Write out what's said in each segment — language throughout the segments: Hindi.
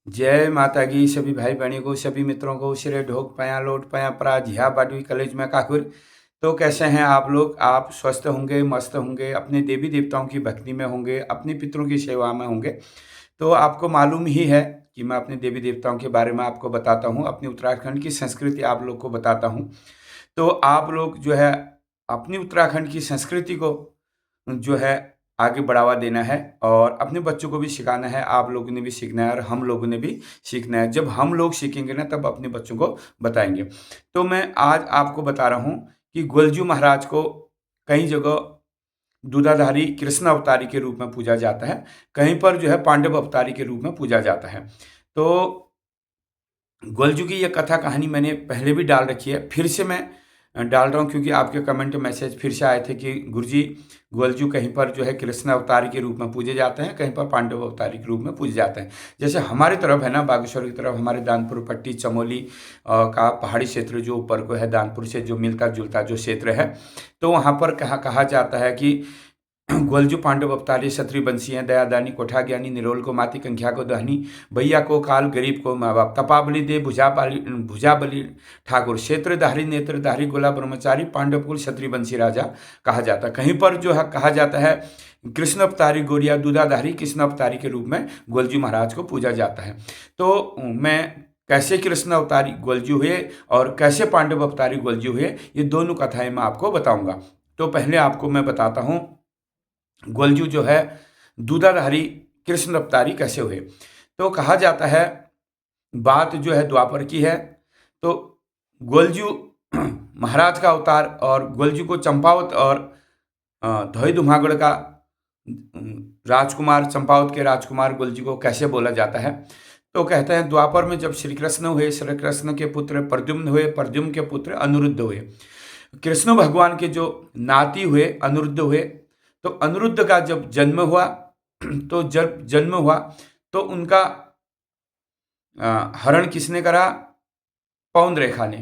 जय माता की सभी भाई बहनों को, सभी मित्रों को, सिरे ढोक पाया लोट पाया परा झिया बाडवी कॉलेज में काकुर। तो कैसे हैं आप लोग? आप स्वस्थ होंगे, मस्त होंगे, अपने देवी देवताओं की भक्ति में होंगे, अपने पितरों की सेवा में होंगे। तो आपको मालूम ही है कि मैं अपने देवी देवताओं के बारे में आपको बताता हूँ, अपनी उत्तराखंड की संस्कृति आप लोग को बताता हूँ। तो आप लोग जो है अपनी उत्तराखंड की संस्कृति को जो है आगे बढ़ावा देना है और अपने बच्चों को भी सिखाना है। आप लोगों ने भी सीखना है और हम लोगों ने भी सीखना है। जब हम लोग सीखेंगे ना तब अपने बच्चों को बताएंगे। तो मैं आज आपको बता रहा हूँ कि गोलजू महाराज को कई जगह दूधाधारी कृष्ण अवतारी के रूप में पूजा जाता है, कहीं पर जो है पांडव अवतारी के रूप में पूजा जाता है। तो गोलजू की ये कथा कहानी मैंने पहले भी डाल रखी है, फिर से मैं डाल रहा हूँ क्योंकि आपके कमेंट मैसेज फिर से आए थे कि गुरुजी गोलजू कहीं पर जो है कृष्ण अवतार के रूप में पूजे जाते हैं, कहीं पर पांडव अवतारी के रूप में पूजे जाते हैं। जैसे हमारी तरफ है ना, बागेश्वर की तरफ हमारे दानपुर पट्टी चमोली का पहाड़ी क्षेत्र जो ऊपर को है, दानपुर से जो मिलता जुलता जो क्षेत्र है, तो वहाँ पर कहा जाता है कि गोलजू पांडव अवतारी क्षत्रिय वंशी हैं, दयादानी कोठा ज्ञानी निरोल को माती कंख्या को दहनी भैया को काल गरीब को माँ बाप तपाबली दे भुजा बलि ठाकुर क्षेत्रधारी नेत्रधारी गोला ब्रह्मचारी पांडवकुल क्षत्रिय वंशी राजा कहा जाता है। कहीं पर जो है कहा जाता है कृष्ण अवतारी गोरिया दूधाधारी कृष्ण अवतारी के रूप में गोलजू महाराज को पूजा जाता है। तो मैं कैसे कृष्ण अवतारी गोलजू हुए और कैसे पांडव अवतारी गोलजू हुए, ये दोनों कथाएं मैं आपको बताऊंगा। तो पहले आपको मैं बताता हूँ गोलजू जो है दूधाधारी कृष्ण अवतारी कैसे हुए। तो कहा जाता है, बात जो है द्वापर की है। तो गोलजू महाराज का अवतार और गोलजू को चंपावत और धोई दुमागड़ का राजकुमार, चंपावत के राजकुमार गोलजू को कैसे बोला जाता है। तो कहते हैं द्वापर में जब श्री कृष्ण हुए, श्री कृष्ण के पुत्र प्रद्युम्न हुए, प्रद्युम्न के पुत्र अनिरुद्ध हुए, कृष्ण भगवान के जो नाती हुए अनिरुद्ध हुए। तो अनिरुद्ध का जब जन्म हुआ तो जब जन्म हुआ तो उनका हरण किसने करा? पवन रेखा ने।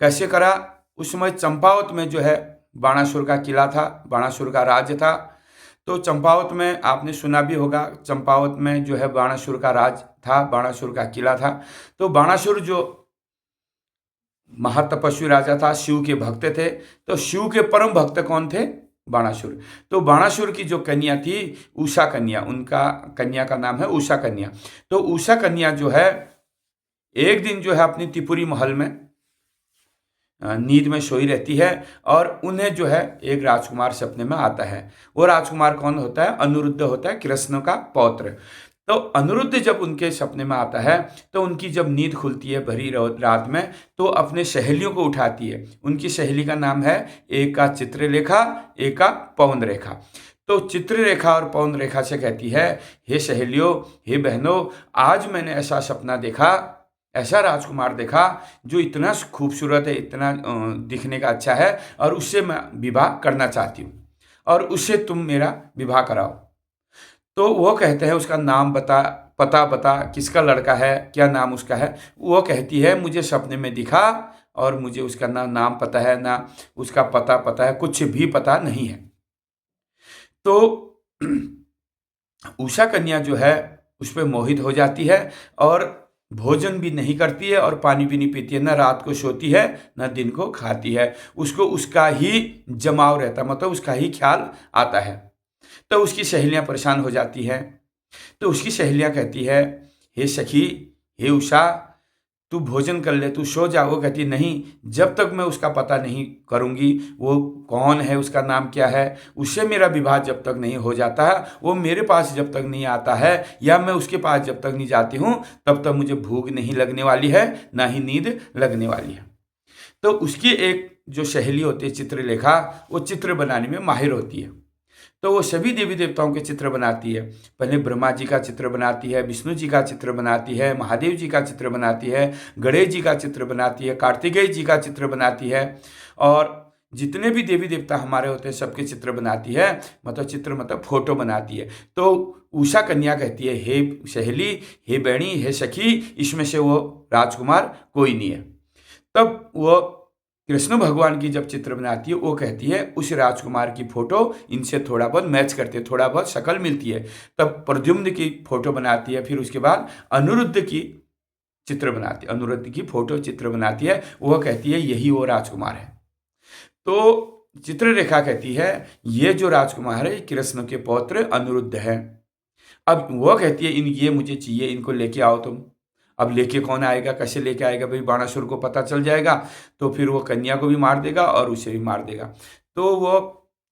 कैसे करा? उस समय चंपावत में जो है बाणासुर का किला था, बाणासुर का राज्य था। तो चंपावत में आपने सुना भी होगा, चंपावत में जो है बाणासुर का राज था, बाणासुर का किला था। तो बाणासुर जो महातपस्वी राजा था, शिव के भक्त थे। तो शिव के परम भक्त कौन थे? बाणासुर। तो बाणासुर की जो कन्या थी उषा कन्या, उनका कन्या का नाम है उषा कन्या। तो उषा कन्या जो है एक दिन जो है अपनी त्रिपुरी महल में नींद में सोई रहती है और उन्हें जो है एक राजकुमार सपने में आता है। वो राजकुमार कौन होता है? अनिरुद्ध होता है, कृष्ण का पौत्र। तो अनिरुद्ध जब उनके सपने में आता है तो उनकी जब नींद खुलती है भरी रात में, तो अपने सहेलियों को उठाती है। उनकी सहेली का नाम है, एक का चित्रलेखा, एक का पवन रेखा। तो चित्ररेखा और पवन रेखा से कहती है, हे सहेलियों, हे बहनों, आज मैंने ऐसा सपना देखा, ऐसा राजकुमार देखा जो इतना खूबसूरत है, इतना दिखने का अच्छा है, और उससे मैं विवाह करना चाहती हूँ और उससे तुम मेरा विवाह कराओ। तो वो कहते हैं उसका नाम बता, पता बता, किसका लड़का है, क्या नाम उसका है। वो कहती है मुझे सपने में दिखा और मुझे उसका ना नाम पता है, ना उसका पता पता है, कुछ भी पता नहीं है। तो उषा कन्या जो है उस पर मोहित हो जाती है और भोजन भी नहीं करती है और पानी भी नहीं पीती है, ना रात को सोती है ना दिन को खाती है। उसको उसका ही जमाव रहता, मतलब उसका ही ख्याल आता है। तो उसकी सहेलियां परेशान हो जाती हैं। तो उसकी सहेलियां कहती है, हे सखी, हे उषा, तू भोजन कर ले, तू सो जा। वो कहती नहीं, जब तक मैं उसका पता नहीं करूंगी, वो कौन है, उसका नाम क्या है, उससे मेरा विवाह जब तक नहीं हो जाता है, वो मेरे पास जब तक नहीं आता है, या मैं उसके पास जब तक नहीं जाती हूँ, तब तक मुझे भूख नहीं लगने वाली है, ना ही नींद लगने वाली है। तो उसकी एक जो सहेली होती है चित्रलेखा, वो चित्र बनाने में माहिर होती है। तो वो सभी देवी देवताओं के चित्र बनाती है। पहले ब्रह्मा जी का चित्र बनाती है, विष्णु जी का चित्र बनाती है, महादेव जी का चित्र बनाती है, गणेश जी का चित्र बनाती है, कार्तिकेय जी का चित्र बनाती है, और जितने भी देवी देवता हमारे होते हैं सबके चित्र बनाती है। मतलब चित्र मतलब फोटो बनाती है। तो उषा कन्या कहती है, हे सहेली, हे बहनी, हे सखी, इसमें से वो राजकुमार कोई नहीं है। तब वो कृष्ण भगवान की जब चित्र बनाती है वो कहती है उस राजकुमार की फोटो इनसे थोड़ा बहुत मैच करती है, थोड़ा बहुत शक्ल मिलती है। तब प्रद्युम्न की फोटो बनाती है, फिर उसके बाद अनिरुद्ध की चित्र बनाती है, अनिरुद्ध की फोटो चित्र बनाती है। वो कहती है यही वो राजकुमार है। तो चित्ररेखा कहती है ये जो राजकुमार है कृष्ण के पौत्र अनिरुद्ध है। अब वो कहती है इन ये मुझे चाहिए, इनको लेके आओ तुम। अब लेके कौन आएगा, कैसे लेके आएगा भाई? बाणासुर को पता चल जाएगा तो फिर वो कन्या को भी मार देगा और उसे भी मार देगा। तो वो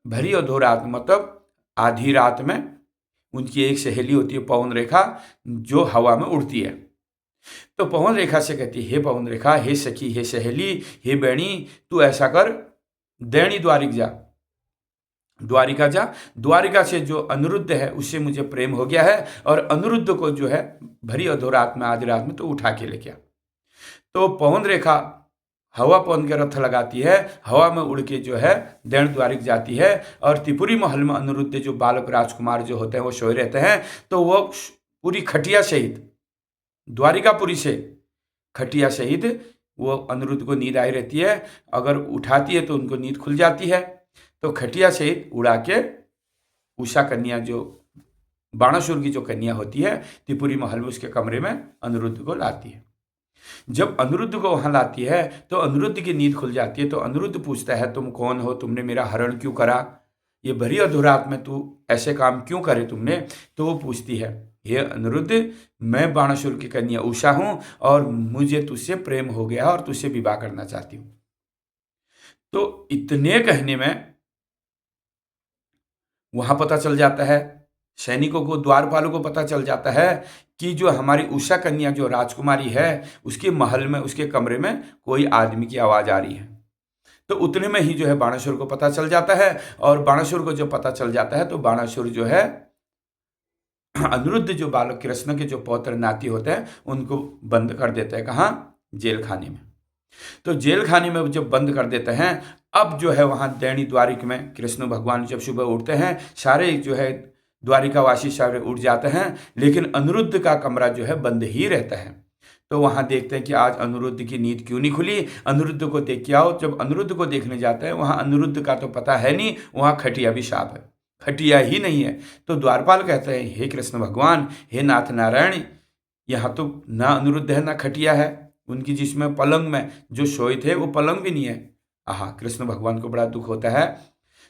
भरी अधो रात, मतलब आधी रात में, उनकी एक सहेली होती है पवन रेखा, जो हवा में उड़ती है। तो पवन रेखा से कहती है हे पवन रेखा, हे सखी, हे सहेली, हे बहनी, तू ऐसा कर, दैनी द्वारिक जा, द्वारिका जा। द्वारिका से जो अनिरुद्ध है उससे मुझे प्रेम हो गया है और अनिरुद्ध को जो है भरी अधोरात में, आधी रात में तो उठा के ले गया। तो पवन रेखा हवा पवन के रथ लगाती है, हवा में उड़ के जो है दैन द्वारिक जाती है और त्रिपुरी महल में अनिरुद्ध जो बालक राजकुमार जो होते हैं वो सोए रहते हैं। तो वो पूरी खटिया सहित, द्वारिकापुरी से खटिया सहित वो अनिरुद्ध को नींद आई रहती है। अगर उठाती है तो उनको नींद खुल जाती है। तो खटिया सहित उड़ा के उषा कन्या, जो बाणासुर की जो कन्या होती है, त्रिपुरी महल में उसके कमरे में अनिरुद्ध को लाती है। जब अनिरुद्ध को वहां लाती है तो अनिरुद्ध की नींद खुल जाती है। तो अनिरुद्ध पूछता है तुम कौन हो, तुमने मेरा हरण क्यों करा, ये भरी अधोरात में तू ऐसे काम क्यों करे तुमने? तो वो पूछती है हे अनिरुद्ध, मैं बाणासुर की कन्या उषा हूं और मुझे तुझसे प्रेम हो गया और तुझसे विवाह करना चाहती हूं। तो इतने कहने में वहां पता चल जाता है, सैनिकों को, द्वारपालों को पता चल जाता है कि जो हमारी उषा कन्या जो राजकुमारी है उसके महल में, उसके कमरे में कोई आदमी की आवाज आ रही है। तो उतने में ही जो है बाणासुर को पता चल जाता है और बाणासुर को जब पता चल जाता है तो बाणासुर जो है अनिरुद्ध जो बालक कृष्ण के जो पौत्र नाती होते हैं उनको बंद कर देते हैं। कहाँ? जेल खाने में। तो जेल खाने में जब बंद कर देते हैं, अब जो है वहां दैनी द्वारिक में कृष्ण भगवान जब सुबह उठते हैं, सारे जो है द्वारिकावासी सारे उठ जाते हैं, लेकिन अनिरुद्ध का कमरा जो है बंद ही रहता है। तो वहां देखते हैं कि आज अनिरुद्ध की नींद क्यों नहीं खुली, अनिरुद्ध को देख के आओ। जब अनिरुद्ध को देखने जाते हैं वहां अनिरुद्ध का तो पता है नहीं, वहां खटिया भी साफ है, खटिया ही नहीं है। तो द्वारपाल कहते हैं हे कृष्ण भगवान, हे नाथ नारायण, यहाँ तो ना अनिरुद्ध है ना खटिया है। उनकी जिसमें पलंग में जो सोए थे वो पलंग भी नहीं है। आहा, कृष्ण भगवान को बड़ा दुख होता है।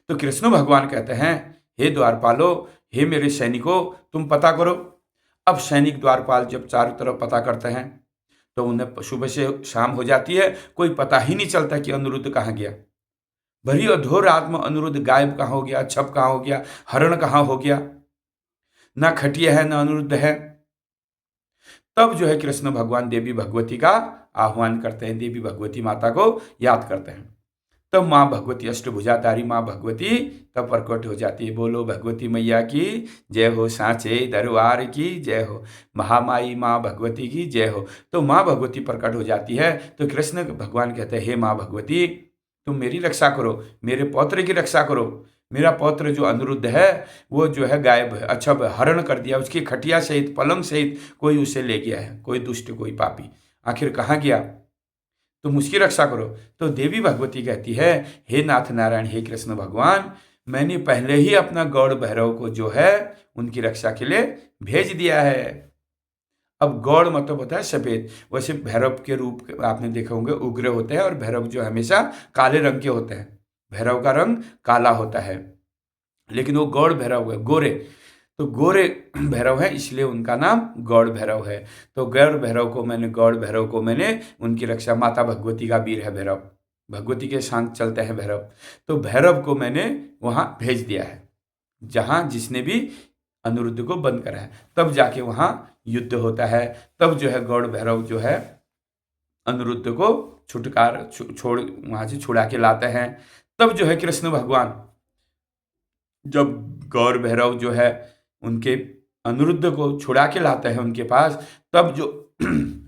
तो कृष्ण भगवान कहते हैं हे द्वारपालो, हे मेरे सैनिकों, तुम पता करो। अब सैनिक द्वारपाल जब चारों तरफ पता करते हैं तो उन्हें सुबह से शाम हो जाती है, कोई पता ही नहीं चलता कि अनिरुद्ध कहाँ गया। भरी अधोर रात में अनिरुद्ध गायब कहाँ हो गया, छप कहाँ हो गया, हरण कहाँ हो गया, ना खटिया है ना अनिरुद्ध है। तब जो है कृष्ण भगवान देवी भगवती का आह्वान करते हैं, देवी भगवती माता को याद करते हैं। तब माँ भगवती, अष्टभुजाधारी माँ भगवती तब प्रकट हो जाती है। बोलो भगवती मैया की जय हो, सांचे दरबार की जय हो, महामाई माँ भगवती की जय हो। तो माँ भगवती प्रकट हो जाती है। तो कृष्ण भगवान कहते हैं हे माँ भगवती, तुम मेरी रक्षा करो, मेरे पौत्र की रक्षा करो। मेरा पौत्र जो अनिरुद्ध है वो जो है गायब है, अच्छा हरण कर दिया, उसकी खटिया सहित पलंग सहित कोई उसे ले गया है, कोई दुष्ट कोई पापी। आखिर कहाँ गया, तुम उसकी रक्षा करो। तो देवी भगवती कहती है हे नाथ नारायण, हे कृष्ण भगवान, मैंने पहले ही अपना गौड़ भैरव को जो है उनकी रक्षा के लिए भेज दिया है। अब गौड़ मतलब होता है सफेद, वैसे भैरव के रूप आपने देखा होंगे उग्र होते हैं और भैरव जो हमेशा काले रंग के होते हैं, भैरव का रंग काला होता है, लेकिन वो गौड़ भैरव है, गोरे। तो गोरे भैरव है इसलिए उनका नाम गौड़ भैरव है। तो गौड़ भैरव को मैंने उनकी रक्षा, माता भगवती का वीर है भैरव, भगवती के साथ चलते हैं भैरव। तो भैरव को मैंने वहां भेज दिया है जहां जिसने भी अनिरुद्ध को बंद करा है। तब जाके वहां युद्ध होता है। तब जो है गौड़ भैरव जो है अनिरुद्ध को छोड़ वहां से छुड़ा के लाते हैं। तब जो है कृष्ण भगवान जब गौर भैरव जो है उनके अनिरुद्ध को छुड़ा के लाता है उनके पास, तब जो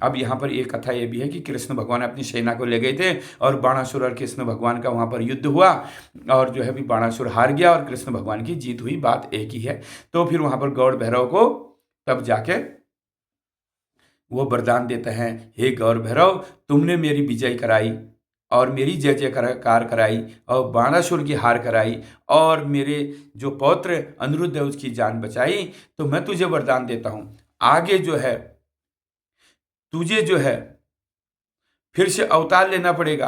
अब यहाँ पर एक कथा ये भी है कि कृष्ण भगवान अपनी सेना को ले गए थे और बाणासुर और कृष्ण भगवान का वहाँ पर युद्ध हुआ और जो है भी बाणासुर हार गया और कृष्ण भगवान की जीत हुई, बात एक ही है। तो फिर वहाँ पर गौड़ भैरव को तब जाके वो वरदान देते हैं हे गौर भैरव, तुमने मेरी विजय कराई और मेरी जय जयकार कराई और बाणासुर की हार कराई और मेरे जो पौत्र अनिरुद्ध है उसकी जान बचाई, तो मैं तुझे वरदान देता हूं, आगे जो है तुझे जो है फिर से अवतार लेना पड़ेगा।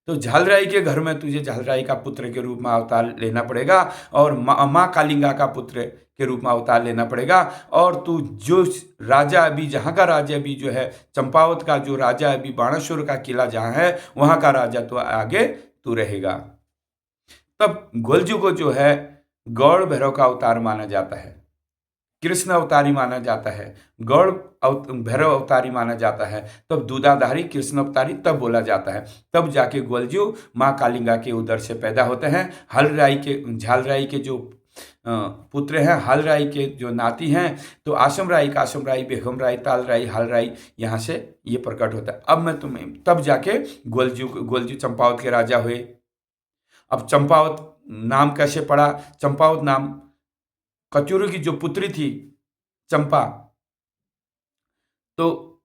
तो झालराई के घर में तुझे झालराई का पुत्र के रूप में अवतार लेना पड़ेगा और माँ कालिंगा का पुत्र के रूप में अवतार लेना पड़ेगा। और तू जो राजा अभी जहाँ का राजा अभी जो है चंपावत का जो राजा अभी बाणासुर का किला जहाँ है वहाँ का राजा तो आगे तू रहेगा। तब गोलजू को जो है गौड़ भैरव का अवतार माना जाता है, कृष्ण अवतारी माना जाता है, गौड़ भैरव अवतारी माना जाता है, तब दूधाधारी कृष्ण अवतारी तब बोला जाता है। तब जाके गोलजू माँ कालिंगा के उदर से पैदा होते हैं। झालराई के जो पुत्र हैं, हलराई के जो नाती हैं, तो आसम राई, बेगम राई, ताल राई, हल राई, यहाँ से ये प्रकट होता है। अब मैं तुम्हें तब जाके गोलजू चंपावत के राजा हुए। अब चंपावत नाम कैसे पड़ा? चंपावत नाम कचूरू की जो पुत्री थी चंपा, तो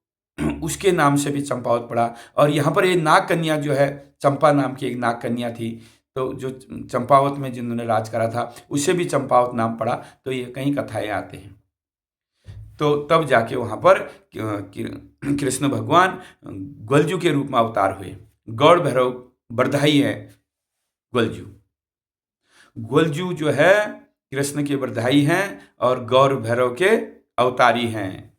उसके नाम से भी चंपावत पड़ा। और यहाँ पर ये नाग कन्या जो है, चंपा नाम की एक नाग कन्या थी, तो जो चंपावत में जिन्होंने राज करा था उसे भी चंपावत नाम पड़ा। तो ये कई कथाएं आते हैं। तो तब जाके वहाँ पर कृष्ण भगवान गोलजू के रूप में अवतार हुए। गौड़ भैरव बरधाई है गोलजू जो है कृष्ण के बरधाई हैं और गौड़ भैरव के अवतारी हैं।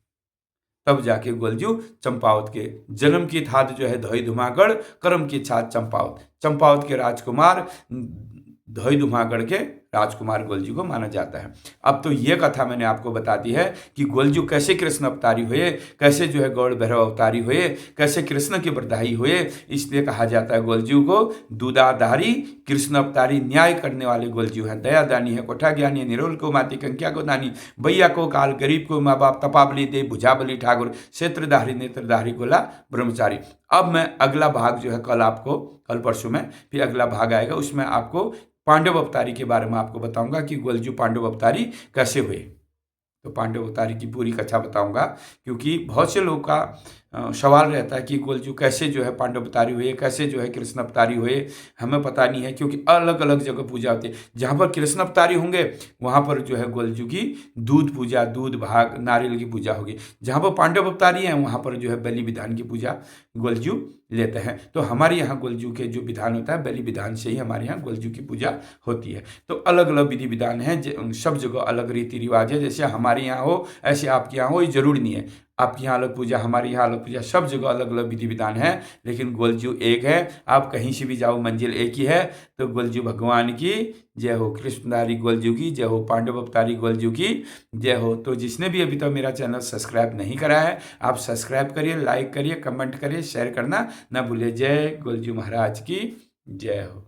तब जाके गोलजू चंपावत के जन्म की थात जो है धोई धुमागढ़, कर्म की छात चंपावत के राजकुमार धोई धुमागढ़ के राजकुमार गोलजू को माना जाता है। अब तो ये कथा मैंने आपको बता दी है कि गोलजू कैसे कृष्ण अवतारी हुए, कैसे जो है गौड़ भैरव अवतारी हुए, कैसे कृष्ण के बरदाई हुए। इसलिए कहा जाता है गोलजू को दूधाधारी कृष्ण अवतारी, न्याय करने वाले गोलजू हैं। दया दानी है, कोठा ज्ञानी है, निरोल को माती, कंक्या को दानी, भैया को काल, गरीब को माँ बाप, तपाबली दे, भुजाबली ठाकुर, क्षेत्रधारी नेत्रधारी गोला ब्रह्मचारी। अब मैं अगला भाग जो है कल परसों में फिर अगला भाग आएगा, उसमें आपको पांडव अवतारी के बारे में आपको बताऊंगा कि गोलजू पांडव अवतारी कैसे हुए। तो पांडव अवतारी की पूरी कथा बताऊंगा, क्योंकि बहुत से लोग का सवाल रहता है कि गोलजू कैसे जो है पांडव अवतारी हुए, कैसे जो है कृष्ण अवतारी हुए। हमें पता नहीं है, क्योंकि अलग अलग जगह पूजा होती है। जहाँ पर कृष्ण अवतारी होंगे वहाँ पर जो है गोलजू की दूध पूजा, दूध भाग, नारियल की पूजा होगी। जहाँ पर पांडव अवतारी हैं वहाँ पर जो है बलि विधान की पूजा गोलजू लेते हैं। तो हमारे यहाँ गोलजू के जो विधान होता है बलि विधान से ही हमारे यहाँ गोलजू की पूजा होती है। तो अलग अलग विधि विधान है, सब जगह अलग रीति रिवाज है। जैसे हमारे यहाँ हो ऐसे आपके यहाँ हो, ये जरूरी नहीं है। आपके यहाँ अलग पूजा, हमारे यहाँ अलग पूजा, सब जगह अलग अलग विधि विधान है, लेकिन गोलजू एक है। आप कहीं से भी जाओ मंजिल एक ही है। तो गोलजू भगवान की जय हो, कृष्णधारी गोलजू की जय हो, पांडव अवतारी गोलजू की जय हो। तो जिसने भी अभी तक मेरा चैनल सब्सक्राइब नहीं करा है, आप सब्सक्राइब करिए, लाइक करिए, कमेंट करिए, शेयर करना ना भूलिए। जय गोलजू महाराज की जय हो।